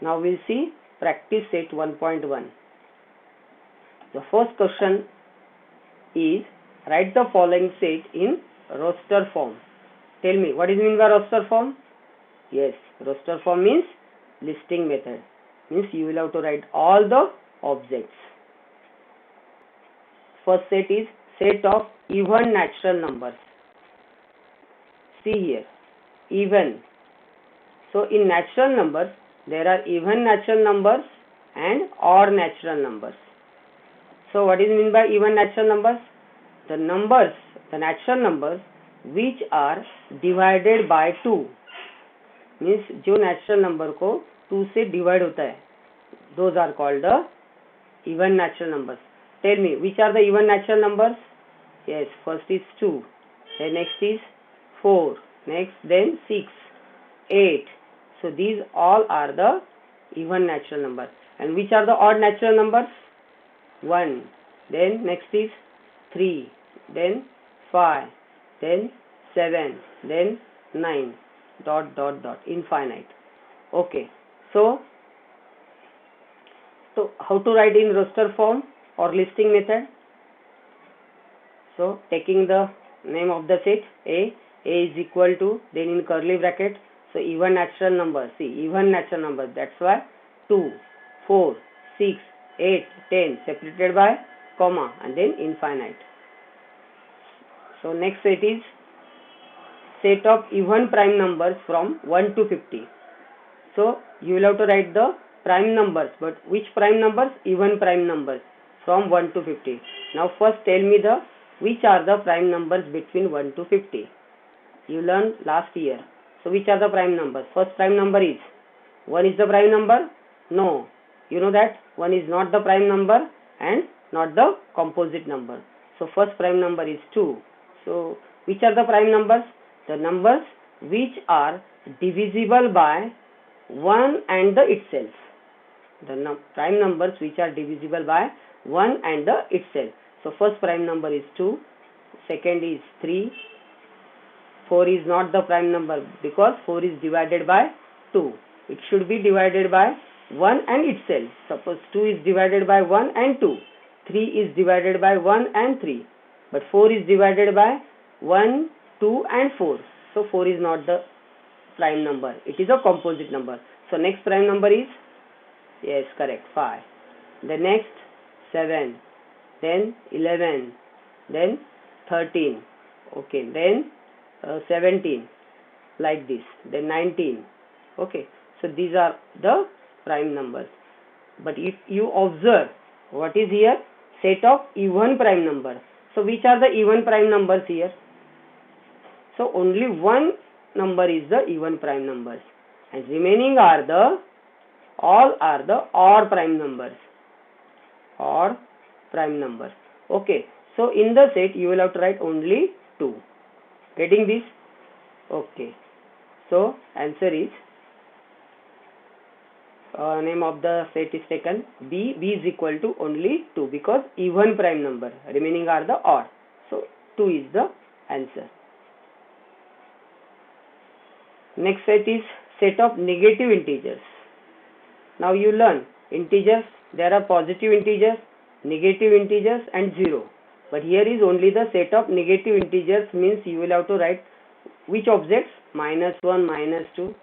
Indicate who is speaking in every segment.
Speaker 1: Now we'll see practice set 1.1. The first question is, write the following set in roster form. Tell me, what is mean by roster form? Yes, roster form means listing method. Means you will have to write all the objects. First set is set of even natural numbers. See here, even. So in natural numbers, there are even natural numbers and odd natural numbers. So what is mean by even natural numbers? The numbers, the natural numbers which are divided by 2. Means जो natural number को 2 से divide होता है, those are called the even natural numbers. Tell me, which are the even natural numbers? Yes, first is 2, then next is 4, next then 6, 8. So these all are the even natural numbers. And which are the odd natural numbers? 1, then next is 3, then 5, then 7, then 9, dot dot dot, infinite. Okay, so how to write in roster form or listing method? So taking the name of the set A is equal to, then in curly bracket, so even natural numbers. See, even natural numbers, that's why 2, 4, 6, 8, 10 separated by comma and then infinite. So next set is set of even prime numbers from 1 to 50. So you will have to write the prime numbers, but which prime numbers? Even prime numbers from 1 to 50. Now first tell me which are the prime numbers between 1 to 50. You learned last year. So which are the prime numbers? First prime number is 1 is the prime number? No. You know that 1 is not the prime number and not the composite number. So first prime number is 2. So which are the prime numbers? The numbers which are divisible by 1 and the itself. The prime numbers which are divisible by 1 and the itself. So first prime number is 2, second is 3, 4 is not the prime number because 4 is divided by 2. It should be divided by 1 and itself. Suppose 2 is divided by 1 and 2. 3 is divided by 1 and 3. But 4 is divided by 1, 2 and 4. So 4 is not the prime number. It is a composite number. So next prime number is, yes, correct, 5. The next 7. Then 11. Then 13. Okay. Then 17. Like this. Then 19. Okay. So these are the prime numbers. But if you observe, what is here? Set of even prime numbers. So which are the even prime numbers here? So only one number is the even prime numbers, and remaining are all are the odd prime numbers. Odd prime numbers. Okay. So in the set you will have to write only 2. Getting this? Okay. So answer is, name of the set is taken B. B is equal to only 2 because even prime number, remaining are the odd. So 2 is the answer. Next set is set of negative integers. Now you learn integers. There are positive integers, negative integers and 0. But here is only the set of negative integers, means you will have to write which objects? -1, -2,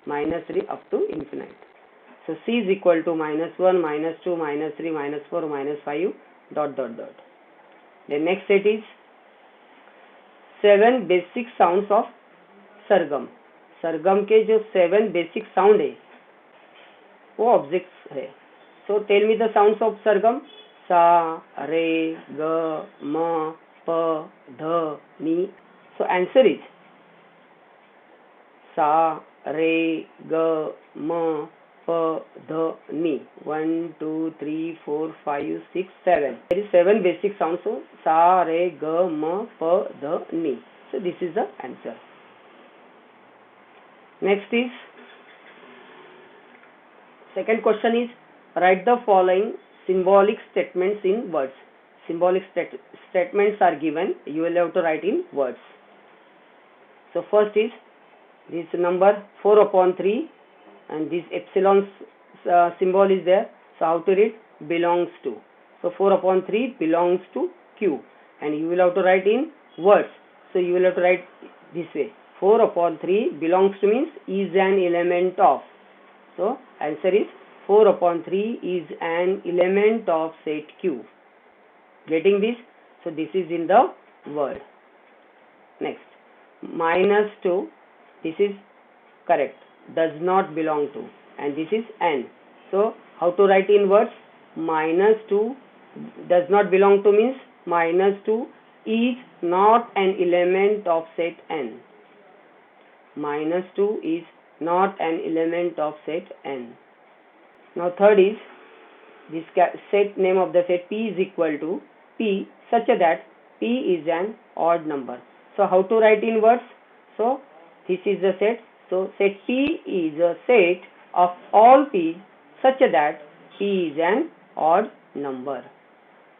Speaker 1: -3 up to infinite. So C is equal to -1, -2, -3, -4, -5 dot dot dot. The next set is 7 basic sounds of सरगम. सरगम के जो 7 basic sound है वो objects है. So tell me the sounds of sargam. Sa, re, ग, म, प, ध, नी. So answer is सा, रे, ग, म, प, ध, नी. 1, 2, 3, 4, 5, 6, 7. There is 7 basic sounds. So sa, re, ga, ma, pa, dha, ni. So this is the answer. Next is, second question is, write the following symbolic statements in words. Symbolic statements are given. You will have to write in words. So first is this number 4/3 and this epsilon symbol is there. So how to read? Belongs to. So 4 upon 3 belongs to Q, and you will have to write in words. So you will have to write this way. 4 upon 3 belongs to means is an element of. So answer is 4 upon 3 is an element of set Q. Getting this? So this is in the word. Next, -2. This is correct. Does not belong to, and this is n. So how to write in words? -2 does not belong to means -2 is not an element of set n. -2 is not an element of set n. Now third is this set name of the set P is equal to P such that P is an odd number. So how to write in words? So this is the set. So set P is a set of all P's such that P is an odd number.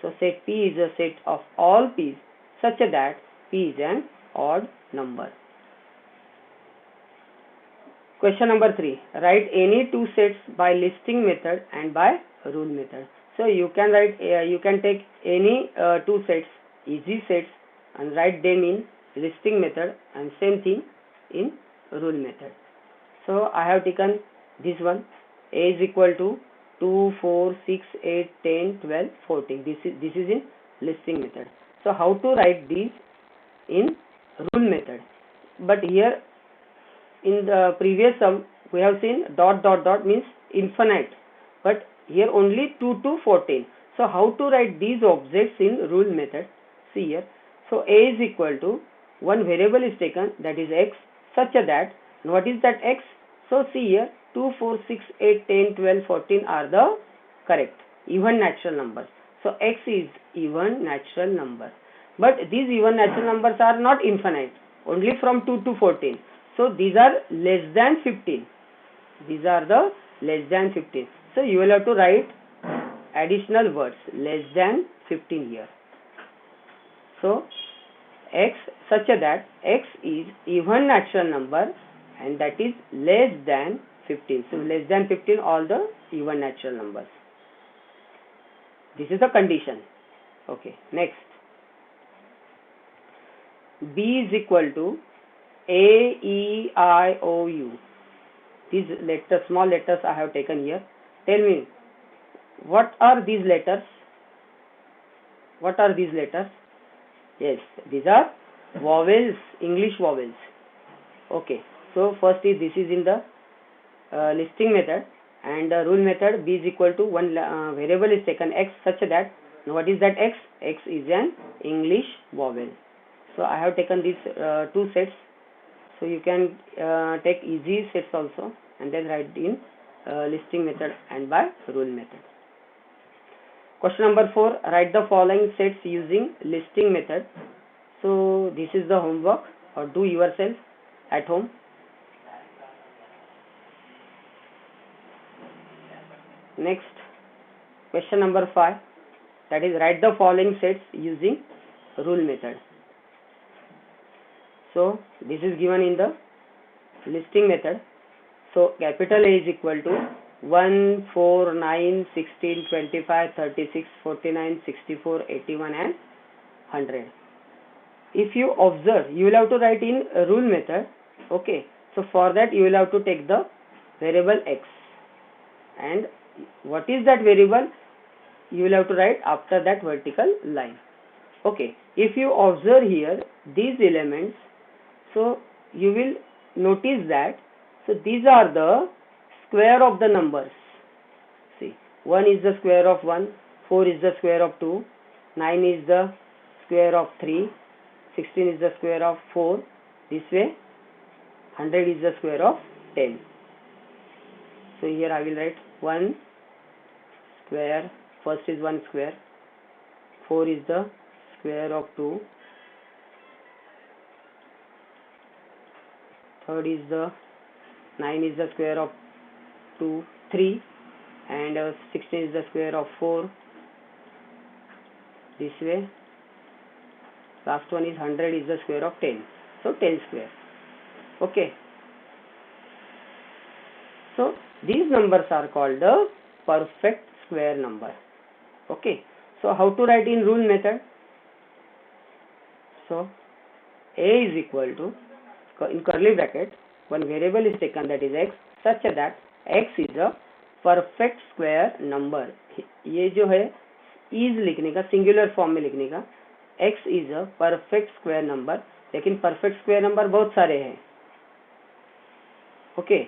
Speaker 1: So set P is a set of all P's such that P is an odd number. Question number 3. Write any two sets by listing method and by rule method. So you can write, you can take any two sets, easy sets, and write them in listing method, and same thing in rule method. So I have taken this one. A is equal to 2, 4, 6, 8, 10, 12, 14. This is in listing method. So how to write these in rule method? But here in the previous sum we have seen dot dot dot means infinite, but here only 2 to 14. So how to write these objects in rule method? See here. So A is equal to one variable is taken, that is x, such that, what is that x? So see here, 2, 4, 6, 8, 10, 12, 14 are the correct even natural numbers. So x is even natural number. But these even natural numbers are not infinite, only from 2 to 14. So these are less than 15. These are the less than 15. So you will have to write additional words, less than 15 here. So x such that x is even natural number, and that is less than 15. So less than 15 all the even natural numbers. This is the condition. Okay, next. B is equal to A, E, I, O, U. These letters, small letters I have taken here. Tell me, what are these letters? What are these letters? Yes, these are vowels, English vowels. Okay, so first is this is in the listing method, and rule method. B is equal to one variable is taken x such that, what is that x? X is an English vowel. So I have taken these two sets. So you can take easy sets also, and then write in listing method and by rule method. Question number 4. Write the following sets using listing method. So this is the homework, or do yourself at home. Next, question number 5. That is, write the following sets using rule method. So this is given in the listing method. So capital A is equal to 1, 4, 9, 16, 25, 36, 49, 64, 81 and 100. If you observe, you will have to write in rule method. Okay, so for that you will have to take the variable x, and what is that variable? You will have to write after that vertical line. Okay, if you observe here these elements, so you will notice that, so these are the square of the numbers. See, 1 is the square of 1, 4 is the square of 2, 9 is the square of 3, 16 is the square of 4, this way 100 is the square of 10. So here I will write 1 square, first is 1 square, 4 is the square of 2, third is the 9 is the square of 3, and 16 is the square of 4, this way. Last one is 100 is the square of 10. So 10 square. Okay. So these numbers are called the perfect square number. Okay, so how to write in rule method? So a is equal to, in curly bracket, one variable is taken, that is x, such that x is a perfect square number. ये जो है is लिखने का, singular form में लिखने का, x is a perfect square number, लेकिन perfect square number बहुत सारे हैं. ओके,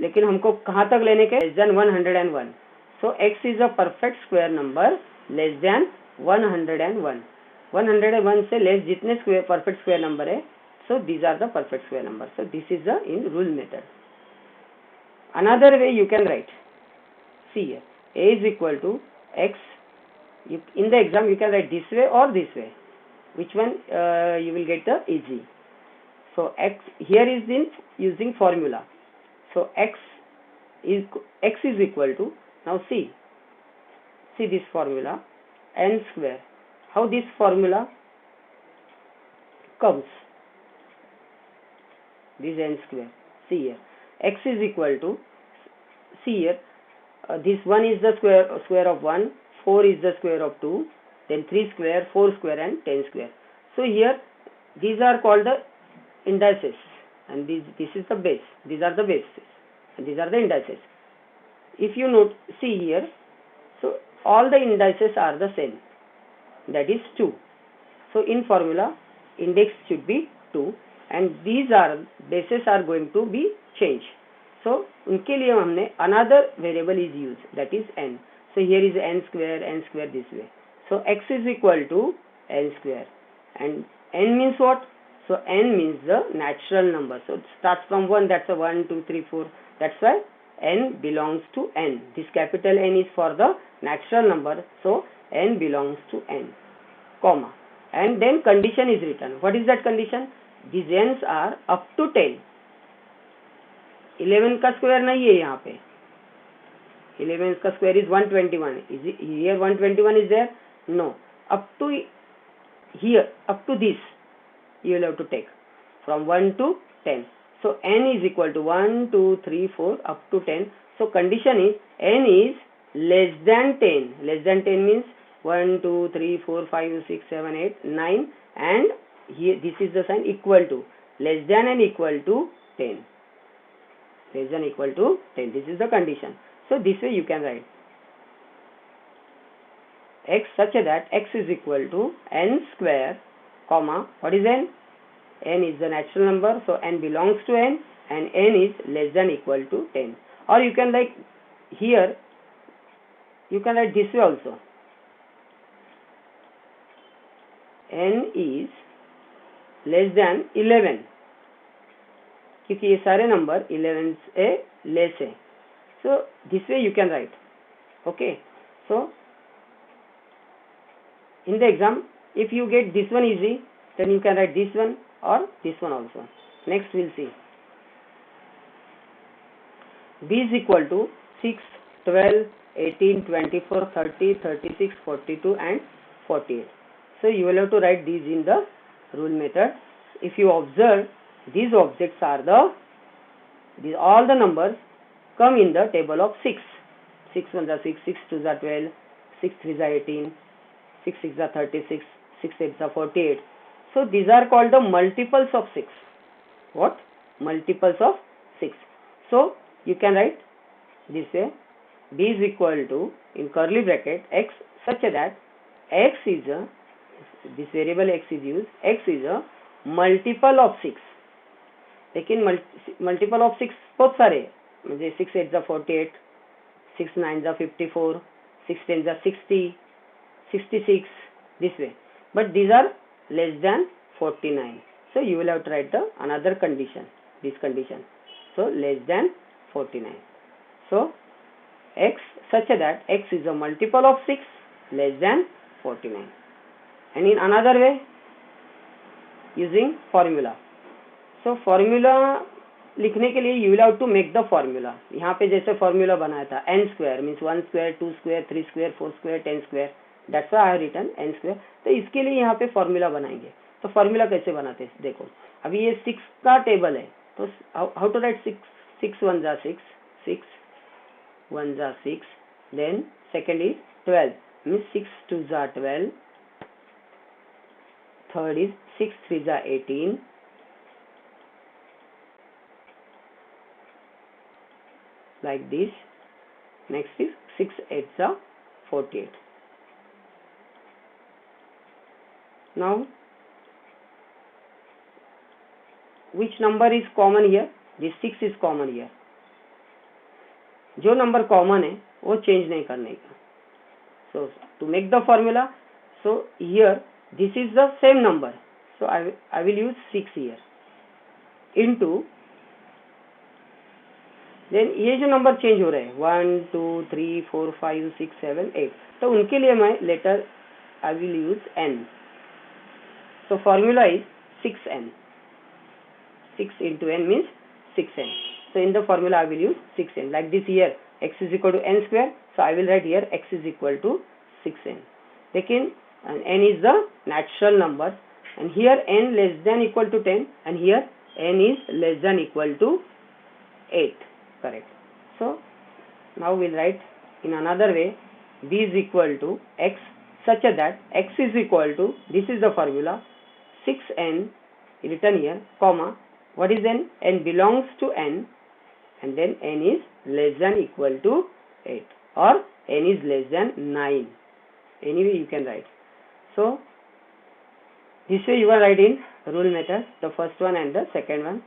Speaker 1: लेकिन हमको कहाँ तक लेने के? Less than 101. So x is a perfect square number less than 101. 101 से लेस जितने स्क्वायर परफेक्ट स्क्वायर नंबर है, so these are the perfect square number. So this is the in rule method. Another way you can write, see here, a is equal to x. In the exam you can write this way or this way. Which one you will get the easy? So x here is in using formula. So x is equal to, now see this formula, n square. How this formula comes? This n square. See here, x is equal to, see here, this 1 is the square of 1, 4 is the square of 2, then 3 square, 4 square and 10 square. So here these are called the indices, and this is the base. These are the bases and these are the indices. If you note, see here, so all the indices are the same, that is 2. So in formula index should be 2 and these are bases are going to be changed. So उनके लिए हमने another variable is used, that is n. So here is n square this way. So x is equal to n square and n means what? So n means the natural number. So it starts from 1, that's a 1, 2, 3, 4. That's why n belongs to n. This capital N is for the natural number. So n belongs to n, comma. And then condition is written. What is that condition? These n's are up to 10. 11 का square नहीं है यहाँ पे. 11 का square is 121. Is it here 121 is there? No. Up to here, up to this, you will have to take from 1 to 10. So n is equal to 1, 2, 3, 4 up to 10. So condition is n is less than 10. Less than 10 means 1, 2, 3, 4, 5, 6, 7, 8, 9, and here this is the sign equal to, less than and equal to 10. Less than equal to 10. This is the condition. So this way you can write x such that x is equal to n square, comma, what is n? N is the natural number, so n belongs to n and n is less than equal to 10. Or you can like here, you can write this way also. N is less than 11, क्योंकि ये सारे number 11 से less है. So this way you can write. Okay. So in the exam, if you get this one easy, then you can write this one or this one also. Next we'll see. B is equal to 6, 12, 18, 24, 30, 36, 42 and 48. So you will have to write these in the rule method. If you observe, these objects are all the numbers come in the table of 6. 6 1s are 6, 6 2s are 12, 6 3s are 18, 6 6s are 36, 6 8s are 48. So these are called the multiples of 6. What? Multiples of 6. So you can write this way. B is equal to, in curly bracket, x such that x is a, this variable x is used, x is a multiple of 6. लेकिन multiple of 6 बहुत सारे, मुझे 6 8s are 48, 6 9s are 54, 6 10s are 60, 66, this way. But these are less than 49. So you will have to write the another condition, this condition. So less than 49. So x such that x is a multiple of 6 less than 49. And in another way, using formula. So formula लिखने के लिए you will have to make the formula. यहाँ पे जैसे formula बनाया था n square means 1 square, 2 square, 3 square, 4 square, 10 square. That's why I have written n square. तो इसके लिए यहाँ पे formula बनाएंगे. तो formula कैसे बनाते हैं देखो. अभी ये 6 का टेबल है, तो how to write 6 6 1 जा 6, 6 1 जा 6, then second is 12, means 6 2 जा 12, third is 6 3 जा 18, like this. Next is 6 8 जा 48. Now which number is common here? This 6 is common here. जो नंबर कॉमन है वो चेंज नहीं करने का. So to make the formula, so here this is the same number, so I will use 6 here into, then ये जो number change हो रहे हैं 1 2 3 4 5 6 7 8, तो उनके लिए मैं letter I will use n. So formula is 6n. 6 into n means 6n. So in the formula I will use 6n. Like this here x is equal to n square. So I will write here x is equal to 6n. लेकिन n is the natural number, and here n less than equal to 10, and here n is less than equal to 8. Correct. So now we'll write in another way, b is equal to x such that x is equal to, this is the formula, 6n written here, comma, what is n? N belongs to n, and then n is less than equal to 8, or n is less than 9. Anyway you can write. So this way you are writing rule method, the first one and the second one.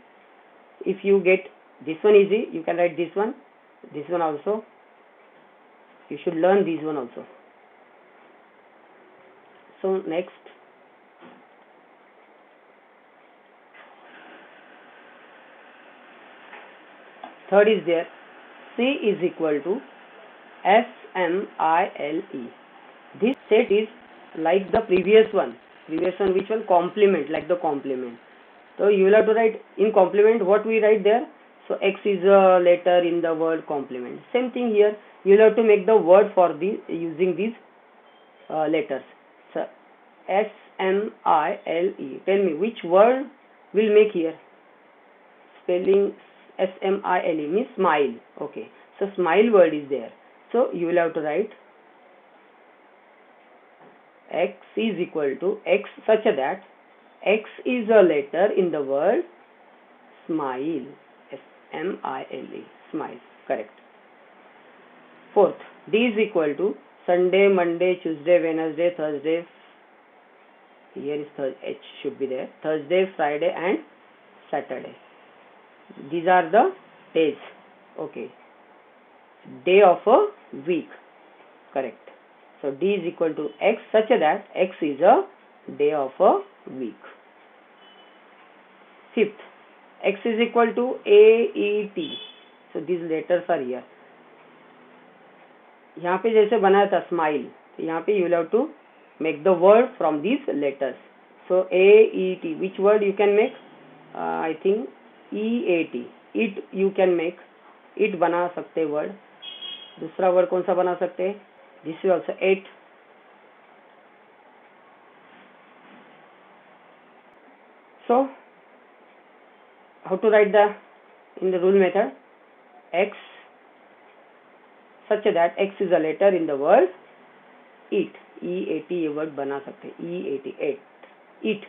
Speaker 1: If you get this one easy, you can write this one also. You should learn this one also. So next, third is there, C is equal to SMILE. This set is like the previous one. Which one? Complement, like the complement. So you will have to write in complement what we write there. So x is a letter in the word complement. Same thing here. You will have to make the word for the using these letters. So SMILE. Tell me which word will make here. Spelling SMILE means smile. Okay. So smile word is there. So you will have to write x is equal to x such that x is a letter in the word smile. SMILE. Smile. Correct. Fourth, D is equal to Sunday, Monday, Tuesday, Wednesday, Thursday. Here is H should be there. Thursday, Friday and Saturday. These are the days. Okay. Day of a week. Correct. So D is equal to X such that X is a day of a week. Fifth, X is equal to AET. So these letters are here. यहाँ पे जैसे बनाया था smile, तो यहाँ पे you will have to make the word from these letters. So AET, which word you can make? I think EAT. It you can make. It बना सकते word. दूसरा word कौन सा बना सकते हैं? This is also 8. So how to write in the rule method? X such that X is a letter in the word eat. EAT ये word बना सकते हैं. EAT, 8. Eat.